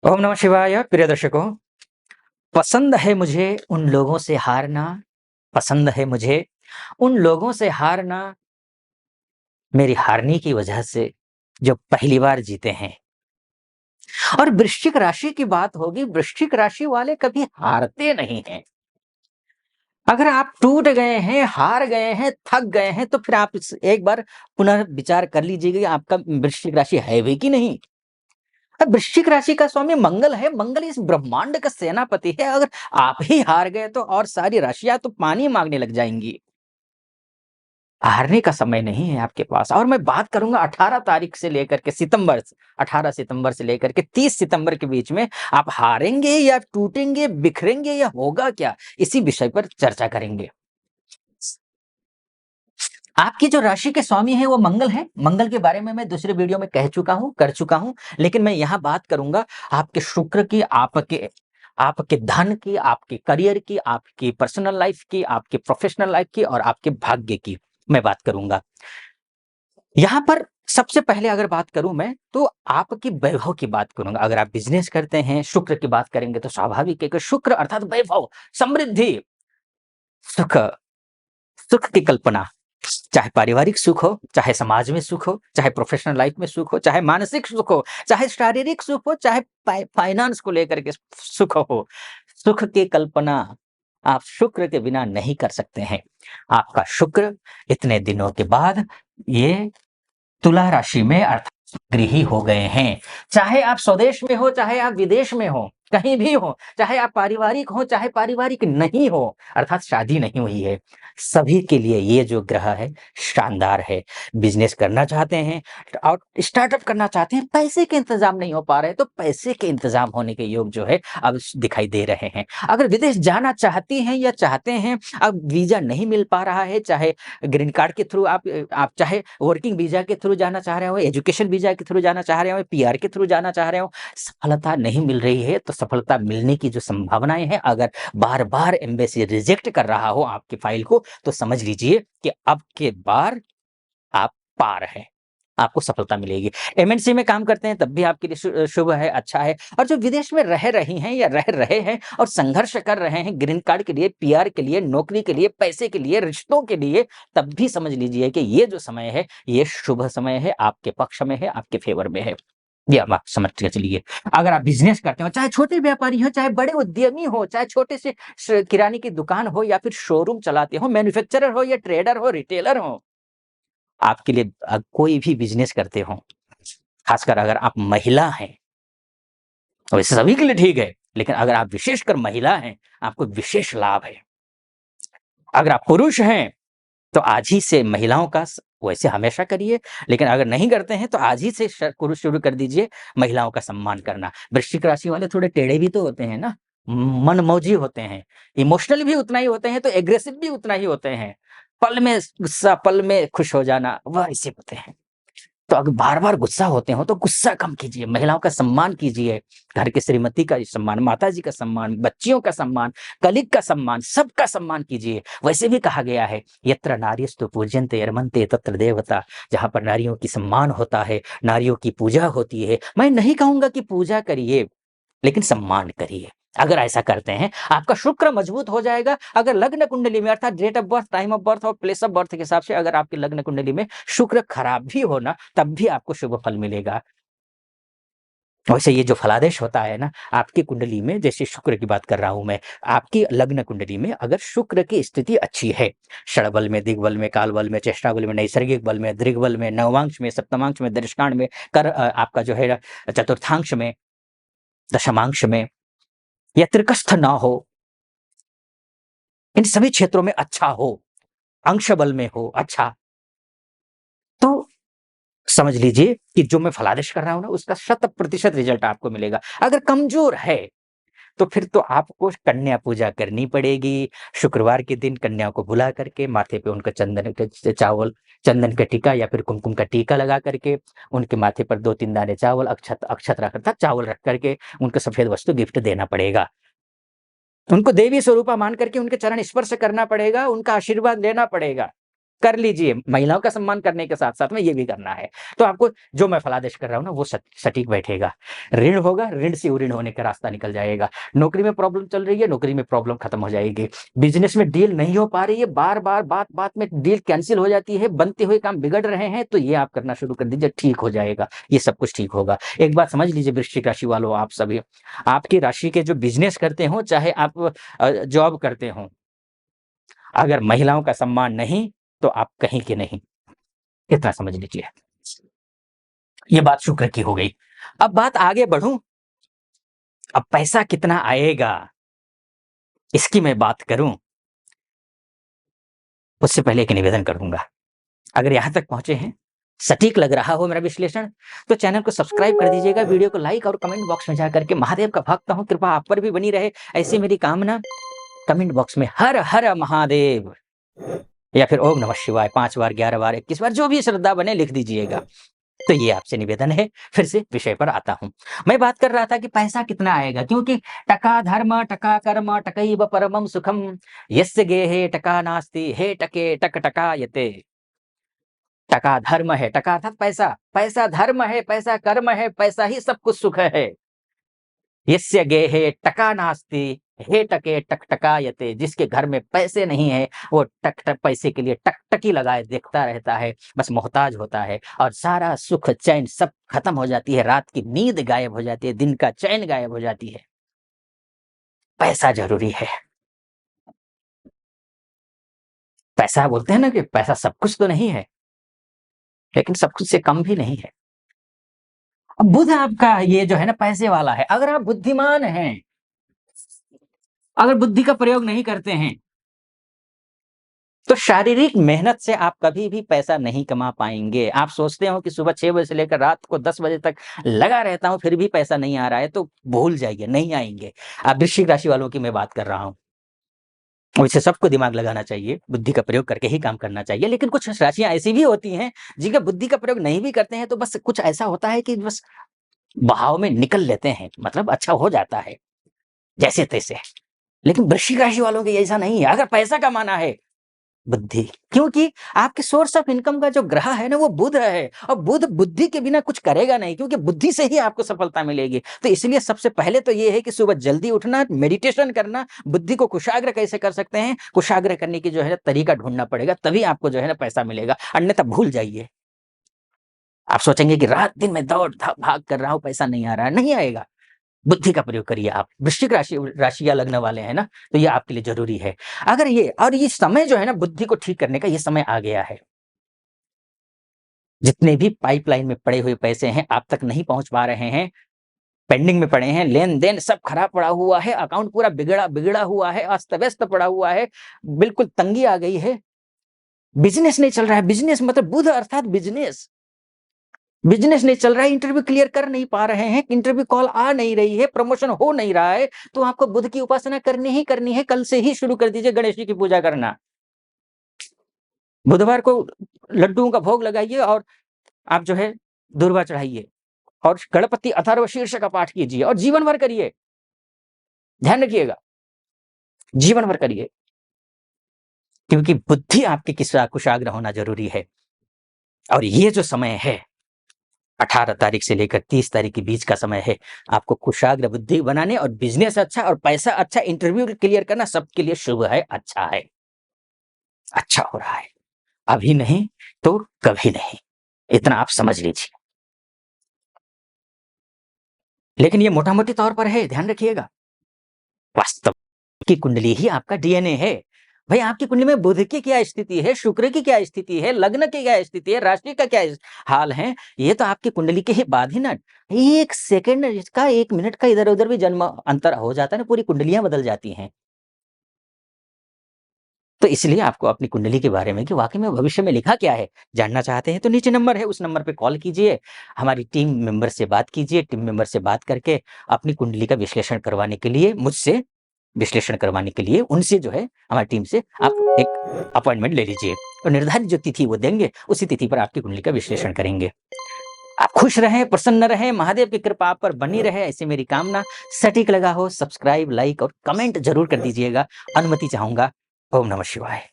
ओम नमः शिवाय। प्रिय दर्शकों, पसंद है मुझे उन लोगों से हारना, पसंद है मुझे उन लोगों से हारना, मेरी हारने की वजह से जो पहली बार जीते हैं। और वृश्चिक राशि की बात होगी, वृश्चिक राशि वाले कभी हारते नहीं हैं। अगर आप टूट गए हैं, हार गए हैं, थक गए हैं, तो फिर आप एक बार पुनः विचार कर लीजिएगा कि आपका वृश्चिक राशि है भी कि नहीं। अब वृश्चिक राशि का स्वामी मंगल है, मंगल इस ब्रह्मांड का सेनापति है। अगर आप ही हार गए तो और सारी राशियां तो पानी मांगने लग जाएंगी। हारने का समय नहीं है आपके पास। और मैं बात करूंगा 18 तारीख से लेकर के 18 सितंबर से लेकर के 30 सितंबर के बीच में आप हारेंगे या टूटेंगे, बिखरेंगे या होगा क्या, इसी विषय पर चर्चा करेंगे। आपकी जो राशि के स्वामी है वो मंगल है। मंगल के बारे में मैं दूसरे वीडियो में कह चुका हूं, कर चुका हूं, लेकिन मैं यहां बात करूंगा आपके शुक्र की, आपके आपके धन की, आपके करियर की, आपकी पर्सनल लाइफ की, आपके प्रोफेशनल लाइफ की और आपके भाग्य की मैं बात करूंगा। यहां पर सबसे पहले अगर बात करूं मैं तो आपकी वैभव की बात करूंगा। अगर आप बिजनेस करते हैं, शुक्र की बात करेंगे तो स्वाभाविक है कि शुक्र अर्थात वैभव, समृद्धि, सुख, सुख की कल्पना, चाहे पारिवारिक सुख हो, चाहे समाज में सुख हो, चाहे प्रोफेशनल लाइफ में सुख हो, चाहे मानसिक सुख हो, चाहे शारीरिक सुख हो, चाहे फाइनेंस को लेकर के सुख हो, सुख की कल्पना आप शुक्र के बिना नहीं कर सकते हैं। आपका शुक्र इतने दिनों के बाद ये तुला राशि में अर्थात गृही हो गए हैं। चाहे आप स्वदेश में हो, चाहे आप विदेश में हो, कहीं भी हो, चाहे आप पारिवारिक हो, चाहे पारिवारिक नहीं हो, अर्थात शादी नहीं हुई है, सभी के लिए ये जो ग्रह है शानदार है। बिजनेस करना चाहते हैं और स्टार्टअप करना चाहते हैं, पैसे के इंतजाम नहीं हो पा रहे, तो पैसे के इंतजाम होने के योग जो है अब दिखाई दे रहे हैं। अगर विदेश जाना चाहती हैं या चाहते हैं, अब वीजा नहीं मिल पा रहा है, चाहे ग्रीन कार्ड के थ्रू आप चाहे वर्किंग वीजा के थ्रू जाना चाह रहे हो, एजुकेशन वीजा के थ्रू जाना चाह रहे हो, पीआर के थ्रू जाना चाह रहे हो, सफलता नहीं मिल रही है, तो सफलता मिलने की जो संभावनाएं हैं, अगर बार बार एम्बेसी रिजेक्ट कर रहा हो आपकी फाइल को, तो समझ लीजिए कि अब के बार आप पार हैं, आपको सफलता मिलेगी। एमएनसी में काम करते हैं तब भी आपके लिए शुभ है, अच्छा है। और जो विदेश में रह रही हैं या रह रहे हैं और संघर्ष कर रहे हैं ग्रीन कार्ड के लिए, पीआर के लिए, नौकरी के लिए, पैसे के लिए, रिश्तों के लिए, तब भी समझ लीजिए कि ये जो समय है ये शुभ समय है, आपके पक्ष में है, आपके फेवर में है। ये आप समझ के चलिए। अगर आप बिजनेस करते हो, चाहे छोटे व्यापारी हो, चाहे बड़े उद्यमी हो, चाहे छोटे से किराने की दुकान हो या फिर शोरूम चलाते हो, मैन्युफैक्चरर हो या ट्रेडर हो, रिटेलर हो, आपके लिए कोई भी बिजनेस करते हो, खासकर अगर आप महिला हैं, तो वैसे सभी के लिए ठीक है, लेकिन अगर आप विशेषकर महिला हैं, आपको विशेष लाभ है। अगर आप पुरुष हैं, तो आज ही से महिलाओं का वैसे हमेशा करिए, लेकिन अगर नहीं करते हैं तो आज ही से शुरू कर दीजिए महिलाओं का सम्मान करना। वृश्चिक राशि वाले थोड़े टेढ़े भी तो होते हैं ना, मनमौजी होते हैं, इमोशनल भी उतना ही होते हैं, तो एग्रेसिव भी उतना ही होते हैं। पल में गुस्सा, पल में खुश हो जाना, वह ऐसे होते हैं। तो अगर बार-बार गुस्सा होते हो तो गुस्सा कम कीजिए, महिलाओं का सम्मान कीजिए, घर की श्रीमती का सम्मान, माताजी का सम्मान, बच्चियों का सम्मान, कलीग का सम्मान, सबका सम्मान कीजिए। वैसे भी कहा गया है, यत्र नार्यस्तु पूज्यन्ते रमन्ते तत्र देवता, जहाँ पर नारियों की सम्मान होता है, नारियों की पूजा होती है। मैं नहीं कहूँगा कि पूजा करिए, लेकिन सम्मान करिए। अगर ऐसा करते हैं, आपका शुक्र मजबूत हो जाएगा। अगर लग्न कुंडली में अर्थात date of birth, time of birth और प्लेस ऑफ बर्थ के हिसाब से अगर आपकी लग्न कुंडली में शुक्र खराब भी हो ना, तब भी आपको शुभ फल मिलेगा। वैसे ये जो फलादेश होता है ना, आपकी कुंडली में, जैसे शुक्र की बात कर रहा हूं मैं, आपकी लग्न कुंडली में अगर शुक्र की स्थिति अच्छी है, षड़बल में, दिग्बल में, कालबल में, चेष्टा बल में, नैसर्गिक बल में, दृग्बल में, नवांश में, सप्तमांश में, दृष्टांश में, आपका जो है चतुर्थांश में, दशमांश में, या त्रिकस्थ ना हो, इन सभी क्षेत्रों में अच्छा हो, अंश बल में हो अच्छा, तो समझ लीजिए कि जो मैं फलादेश कर रहा हूं ना, उसका 100% रिजल्ट आपको मिलेगा। अगर कमजोर है, तो फिर तो आपको कन्या पूजा करनी पड़ेगी। शुक्रवार के दिन कन्या को बुला करके माथे पे उनका चंदन का टीका या फिर कुमकुम का टीका लगा करके, उनके माथे पर 2-3 दाने चावल, अक्षत अक्षत रख अर्थात चावल रख करके उनको सफेद वस्तु गिफ्ट देना पड़ेगा। उनको देवी स्वरूपा मान करके उनके चरण स्पर्श करना पड़ेगा, उनका आशीर्वाद लेना पड़ेगा। कर लीजिए, महिलाओं का सम्मान करने के साथ-साथ में ये भी करना है। तो आपको जो मैं फलादेश कर रहा हूँ ना वो सटीक बैठेगा। ऋण होगा, ऋण से ऋण होने का रास्ता निकल जाएगा। नौकरी में प्रॉब्लम चल रही है, नौकरी में प्रॉब्लम खत्म हो जाएगी। बिज़नेस में डील नहीं हो पा रही है, बार-बार बात-बात में डील कैंसल हो जाती है, बनते हुए काम बिगड़ रहे हैं, तो ये आप करना शुरू कर दीजिए, ठीक हो जाएगा। ये सब कुछ ठीक होगा। एक बात समझ लीजिए वृश्चिक राशि वालों आप सभी, आपकी राशि के जो बिज़नेस करते हो, चाहे आप जॉब करते हो, अगर महिलाओं का सम्मान नहीं, तो आप कहीं के नहीं। इतना समझ लीजिए। ये बात शुक्र की हो गई। अब बात आगे बढ़ूं, अब पैसा कितना आएगा इसकी मैं बात करूं, उससे पहले एक निवेदन करूंगा। अगर यहां तक पहुंचे हैं, सटीक लग रहा हो मेरा विश्लेषण, तो चैनल को सब्सक्राइब कर दीजिएगा, वीडियो को लाइक और कमेंट बॉक्स में जाकर के महादेव का भक्त हूं, कृपा आप पर भी बनी रहे, ऐसी मेरी कामना। कमेंट बॉक्स में हर हर महादेव या फिर ओम नमः शिवाय 5 बार, 11 बार, 21 बार, जो भी श्रद्धा बने लिख दीजिएगा। तो ये आपसे निवेदन है। फिर से विषय पर आता हूं। मैं बात कर रहा था कि पैसा कितना आएगा, क्योंकि टका धर्म टका कर्म टकैव परमं सुखम यस्य गेहे टका नास्ति हे टके टक टकायते। टका धर्म है, टका अर्थात पैसा, पैसा धर्म है, पैसा कर्म है, पैसा ही सब कुछ सुख है। यस्य गेहे टका नास्ति हे टके टकटकायते। जिसके घर में पैसे नहीं है वो टक टक पैसे के लिए टकटकी लगाए देखता रहता है, बस मोहताज होता है, और सारा सुख चैन सब खत्म हो जाती है, रात की नींद गायब हो जाती है, दिन का चैन गायब हो जाती है। पैसा जरूरी है। पैसा बोलते हैं ना कि पैसा सब कुछ तो नहीं है, लेकिन सब कुछ से कम भी नहीं है। अब बुध आपका ये जो है ना पैसे वाला है। अगर आप बुद्धिमान हैं, अगर बुद्धि का प्रयोग नहीं करते हैं, तो शारीरिक मेहनत से आप कभी भी पैसा नहीं कमा पाएंगे। आप सोचते हो कि सुबह 6 बजे से लेकर रात को 10 बजे तक लगा रहता हूं फिर भी पैसा नहीं आ रहा है, तो भूल जाइए, नहीं आएंगे। आप वृश्चिक राशि वालों की मैं बात कर रहा हूं। वैसे सबको दिमाग लगाना चाहिए, बुद्धि का प्रयोग करके ही काम करना चाहिए, लेकिन कुछ राशियां ऐसी भी होती हैं जिनका बुद्धि का प्रयोग नहीं भी करते हैं, तो बस कुछ ऐसा होता है कि बस बहाव में निकल लेते हैं, मतलब अच्छा हो जाता है जैसे तैसे। लेकिन वृश्चिक राशि वालों की ऐसा नहीं है। अगर पैसा कमाना है, बुद्धि, क्योंकि आपके सोर्स ऑफ इनकम का जो ग्रह है ना वो बुध है, और बुध बुद्धि के बिना कुछ करेगा नहीं, क्योंकि बुद्धि से ही आपको सफलता मिलेगी। तो इसलिए सबसे पहले तो ये है कि सुबह जल्दी उठना, मेडिटेशन करना, बुद्धि को कुशाग्र कैसे कर सकते हैं, कुशाग्र करने की जो है तरीका ढूंढना पड़ेगा, तभी आपको जो है ना पैसा मिलेगा, अन्यथा भूल जाइए। आप सोचेंगे कि रात दिन में दौड़ भाग कर रहा हूं, पैसा नहीं आ रहा है, नहीं आएगा। बुद्धि का प्रयोग करिए। आप वृश्चिक राशि या लग्न वाले हैं ना, तो ये आपके लिए जरूरी है। अगर ये और ये समय जो है ना बुद्धि को ठीक करने का, ये समय आ गया है। जितने भी पाइपलाइन में पड़े हुए पैसे हैं आप तक नहीं पहुंच पा रहे हैं, पेंडिंग में पड़े हैं, लेन देन सब खराब पड़ा हुआ है, अकाउंट पूरा बिगड़ा बिगड़ा हुआ है, अस्त व्यस्त पड़ा हुआ है, बिल्कुल तंगी आ गई है, बिजनेस नहीं चल रहा है। बिजनेस मतलब बुध अर्थात बिजनेस, बिजनेस नहीं चल रहा है, इंटरव्यू क्लियर कर नहीं पा रहे हैं, इंटरव्यू कॉल आ नहीं रही है, प्रमोशन हो नहीं रहा है, तो आपको बुध की उपासना करनी ही करनी है। कल से ही शुरू कर दीजिए गणेश जी की पूजा करना। बुधवार को लड्डुओं का भोग लगाइए और आप जो है दूर्वा चढ़ाइए, और गणपति अथर्व शीर्ष का पाठ कीजिए, और जीवन भर करिए। ध्यान रखिएगा, जीवन भर करिए, क्योंकि बुद्धि आपकी कुशाग्र होना जरूरी है। और ये जो समय है 18 तारीख से लेकर 30 तारीख के बीच का समय है, आपको कुशाग्र बुद्धि बनाने और बिजनेस अच्छा और पैसा अच्छा, इंटरव्यू क्लियर करना सबके लिए शुभ है, अच्छा है, अच्छा हो रहा है। अभी नहीं तो कभी नहीं, इतना आप समझ लीजिए। लेकिन ये मोटा मोटी तौर पर है, ध्यान रखिएगा। वास्तव की कुंडली ही आपका डीएनए है। भाई आपकी कुंडली में बुध की क्या स्थिति है, शुक्र की क्या स्थिति है, लग्न की क्या स्थिति है, राशि का क्या हाल है, ये तो आपकी कुंडली के ही बाद ही ना, एक सेकंड इसका, 1 मिनट का इधर उधर भी जन्म अंतर हो जाता है ना, पूरी कुंडलियां बदल जाती हैं। तो इसलिए आपको अपनी कुंडली के बारे में कि वाकई में भविष्य में लिखा क्या है जानना चाहते हैं, तो नीचे नंबर है, उस नंबर पे कॉल कीजिए, हमारी टीम मेंबर से बात कीजिए। टीम मेंबर से बात करके अपनी कुंडली का विश्लेषण करवाने के लिए, मुझसे विश्लेषण करवाने के लिए, उनसे जो है हमारी टीम से आप एक अपॉइंटमेंट ले लीजिए, और निर्धारित जो तिथि वो देंगे, उसी तिथि पर आपकी कुंडली का विश्लेषण करेंगे। आप खुश रहें, प्रसन्न रहें, महादेव की कृपा आप पर बनी रहे, ऐसी मेरी कामना। सटीक लगा हो, सब्सक्राइब, लाइक और कमेंट जरूर कर दीजिएगा, अनुमति चाहूंगा। ओम नमः शिवाय।